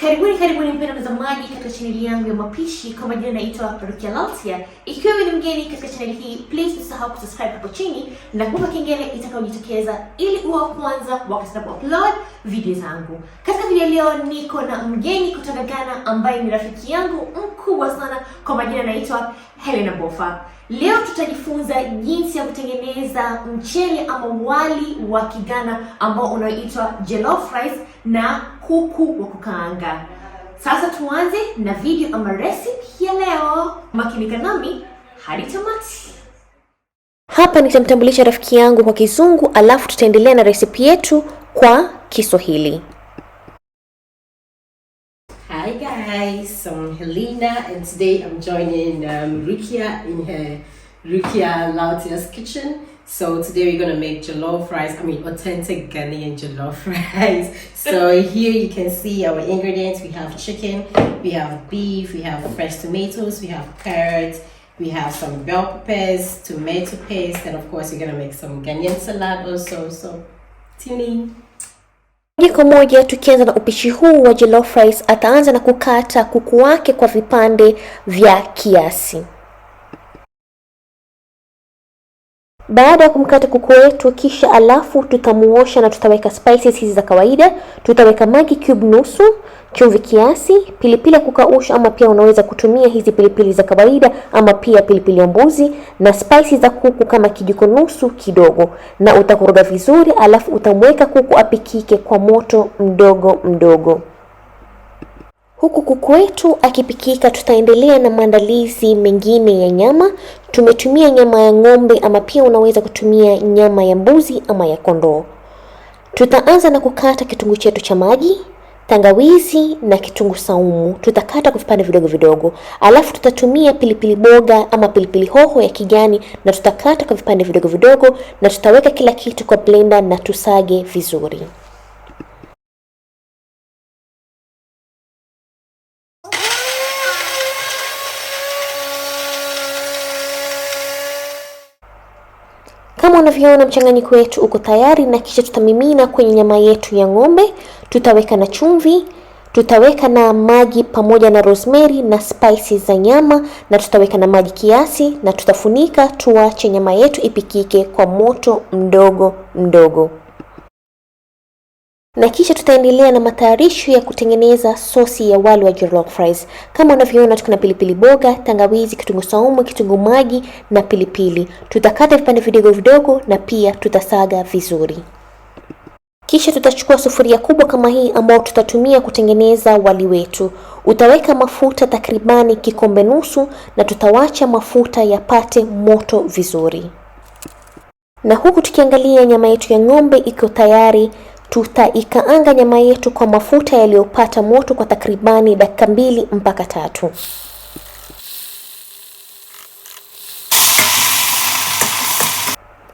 Karibuni mpendwa mtazamaji katika channel yangu ya mapishi. Kwa majina naitwa RUKIA LALTIA. Ikiwa wewe ni mgeni katika channel hii, please usisahau kusubscribe hapo chini na kubwa kengele itakayojitokeza ili uwe wa kwanza wakati upload video zangu. Katika video leo niko na mgeni kutoka Ghana ambaye ni rafiki yangu mkubwa sana. Kwa majina naitwa Helena Bofa. Leo tutajifunza jinsi ya kutengeneza mchele ama wali wa Kigana ambao unaoitwa Jollof Rice na kuku wa kukaanga. Sasa tuanze na video ama recipe ya leo. Makinika nami hadi tamati. Hapa nitamtambulisha rafiki yangu kwa Kizungu, alafu tutaendelea na recipe yetu kwa Kiswahili. Hi guys, I'm Helena and today I'm joining Rukia in her RUKIA LALTIA's kitchen. So today we're gonna make jollof rice, authentic Ghanaian jollof rice. So here you can see our ingredients. We have chicken, we have beef, we have fresh tomatoes, we have carrots, we have some bell peppers, tomato paste, and of course we're gonna make some Ghanaian salad also. So tune in. Moja kwa moja tukianza na upishi huu wa jollof rice, ataanza na kukata kuku wake kwa vipande vya kiasi. Baada ya kumkata kuku wetu, kisha alafu tutamuosha na tutaweka spices hizi za kawaida. Tutaweka Magi cube nusu, chumvi kiasi, pilipili ya kukausha ama pia unaweza kutumia hizi pilipili za kawaida ama pia pilipili ya mbuzi, na spices za kuku kama kijiko nusu kidogo, na utakoroga vizuri. Alafu utamweka kuku apikike kwa moto mdogo mdogo. Huku kuku wetu akipikika, tutaendelea na maandalizi mengine ya nyama. Tumetumia nyama ya ng'ombe ama pia unaweza kutumia nyama ya mbuzi ama ya kondoo. Tutaanza na kukata kitunguu chetu cha maji, tangawizi na kitunguu saumu. Tutakata kwa vipande vidogo vidogo. Alafu tutatumia pilipili boga ama pilipili hoho ya kijani na tutakata kwa vipande vidogo vidogo, na tutaweka kila kitu kwa blender na tusage vizuri. Kama unavyoona mchanganyiko wetu uko tayari, na kisha tutamimina kwenye nyama yetu ya ng'ombe. Tutaweka na chumvi, tutaweka na Magi pamoja na rosemary na spices za nyama, na tutaweka na maji kiasi, na tutafunika tuache nyama yetu ipikike kwa moto mdogo mdogo. Na kisha tutaendelea na matayarisho ya kutengeneza sosi ya wali wa jollof rice. Kama unavyoona tuko na pilipili boga, tangawizi, kitunguu saumu, kitunguu maji na pilipili. Tutakata vipande vidogo vidogo na pia tutasaga vizuri. Kisha tutachukua sufuria kubwa kama hii ambayo tutatumia kutengeneza wali wetu. Utaweka mafuta takribani kikombe nusu, na tutawacha mafuta yapate moto vizuri. Na huku tukiangalia nyama yetu ya ng'ombe iko tayari, tutaikaanga nyama yetu kwa mafuta yaliyopata moto kwa takribani dakika 2 mpaka 3.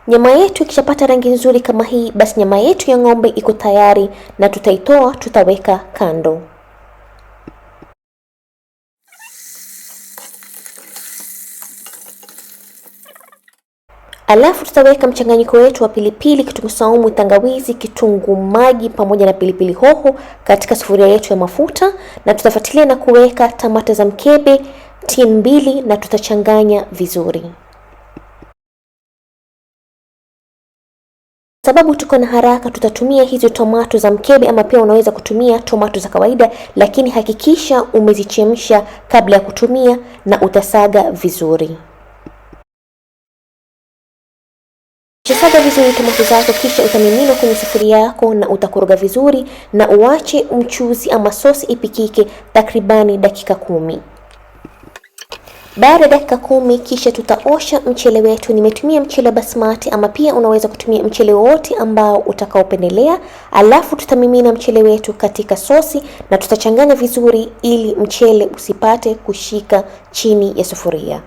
Nyama yetu ikishapata rangi nzuri kama hii, basi nyama yetu ya ng'ombe iko tayari na tutaitoa, tutaweka kando. Alafu tutaweka mchanganyiko wetu wa pilipili, kitunguu saumu, tangawizi, kitunguu maji pamoja na pilipili hoho katika sufuria yetu ya mafuta, na tutafuatilia na kuweka tomato za mkebe tin 2 na tutachanganya vizuri. Sababu tuko na haraka, tutatumia hizo tomato za mkebe ama pia unaweza kutumia tomato za kawaida, lakini hakikisha umezichemsha kabla ya kutumia na utasaga vizuri. Saga vizuri tomato zako, kisha utamimina kwenye sufuria yako na utakoroga vizuri, na uache mchuzi ama sosi ipikike takribani dakika 10. Baada ya dakika 10, kisha tutaosha mchele wetu. Nimetumia mchele basmati ama pia unaweza kutumia mchele wote ambao utakaopendelea. Alafu tutamimina mchele wetu katika sosi na tutachanganya vizuri ili mchele usipate kushika chini ya sufuria.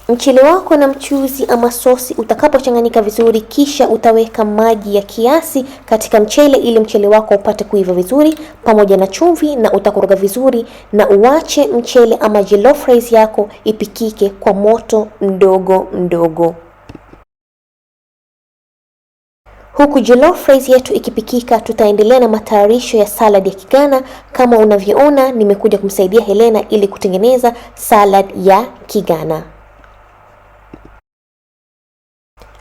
Mchele wako na mchuzi ama sosi utakapochanganyika vizuri, kisha utaweka maji ya kiasi katika mchele ili mchele wako upate kuiva vizuri pamoja na chumvi, na utakoroga vizuri na uache mchele ama jollof rice yako ipikike kwa moto mdogo mdogo. Huku jollof rice yetu ikipikika, tutaendelea na matayarisho ya salad ya Kigana. Kama unavyoona, nimekuja kumsaidia Helena ili kutengeneza salad ya Kigana.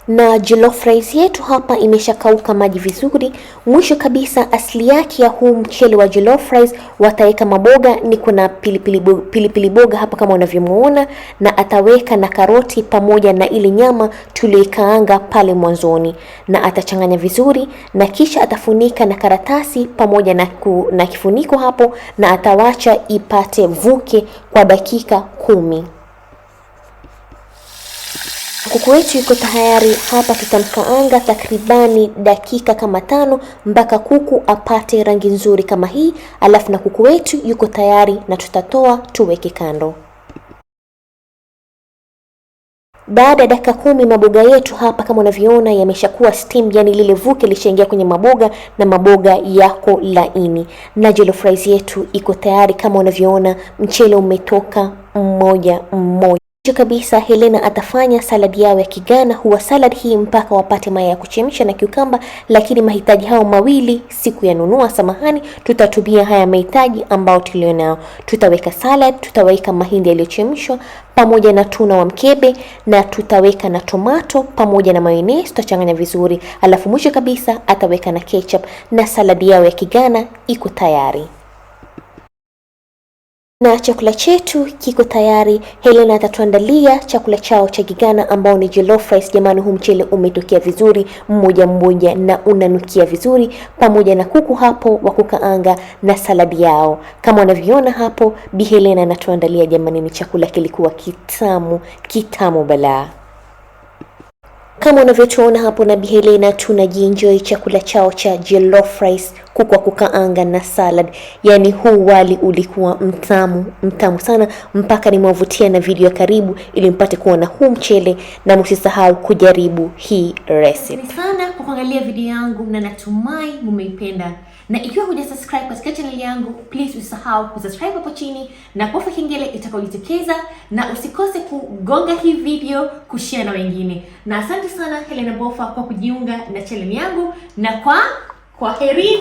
Na jollof rice yetu hapa imeshakauka maji vizuri. Mwisho kabisa, asili yake ya huu mchele wa jollof rice, wataweka maboga. Niko na pilipili boga hapa kama unavyomuona, na ataweka na karoti pamoja na ile nyama tulioikaanga pale mwanzoni, na atachanganya vizuri, na kisha atafunika na karatasi pamoja na kifuniko hapo, na atawacha ipate vuke kwa dakika 10. Kuku wetu yuko tayari hapa. Tutamkaanga takribani dakika kama 5 mpaka kuku apate rangi nzuri kama hii. Alafu na kuku wetu yuko tayari na tutatoa tuweke kando. Baada ya dakika 10 maboga yetu hapa kama unavyoona yameshakuwa steam, yani lile vuke lishaingia kwenye maboga na maboga yako laini. Na jollof rice yetu iko tayari kama unavyoona, mchele umetoka mmoja. Kabisa Helena atafanya salad yao ya Kigana. Huwa salad hii mpaka wapate mayai ya kuchemsha na cucumber, lakini mahitaji hao mawili siku yanunua, samahani, tutatumia haya mahitaji ambao tulionao. Tutaweka salad, tutaweka mahindi yaliyochemshwa pamoja na tuna wa mkebe, na tutaweka na tomato pamoja na mayonnaise, tutachanganya vizuri. Alafu mwisho kabisa ataweka na ketchup, na salad yao ya Kigana iko tayari. Na chakula chetu kiko tayari. Helena atatuandalia chakula chao cha Kigana ambao ni jollof rice. Jamani, huu mchele umetokea vizuri mmoja na unanukia vizuri, pamoja na kuku hapo wa kukaanga na saladi yao. Kama unavyoona hapo, Bi Helena anatuandalia. Jamani, ni chakula kilikuwa kitamu balaa. Kama unavyotuona hapo na Bi Helena, tunajienjoy chakula chao cha jollof rice, kuku wa kukaanga na salad. Yani huu wali ulikuwa mtamu sana, mpaka nimewavutia na video ya karibu ili mpate kuona huu mchele, na msisahau kujaribu hii recipe. Asante sana kwa kuangalia video yangu, na natumai mumeipenda. Na ikiwa hujasubscribe katika channel yangu, please usisahau kusubscribe hapo chini na kubofya kengele itakayojitokeza, na usikose kugonga hii video, kushare na wengine. Na asante sana Helena Bofa kwa kujiunga na channel yangu, na kwaherini.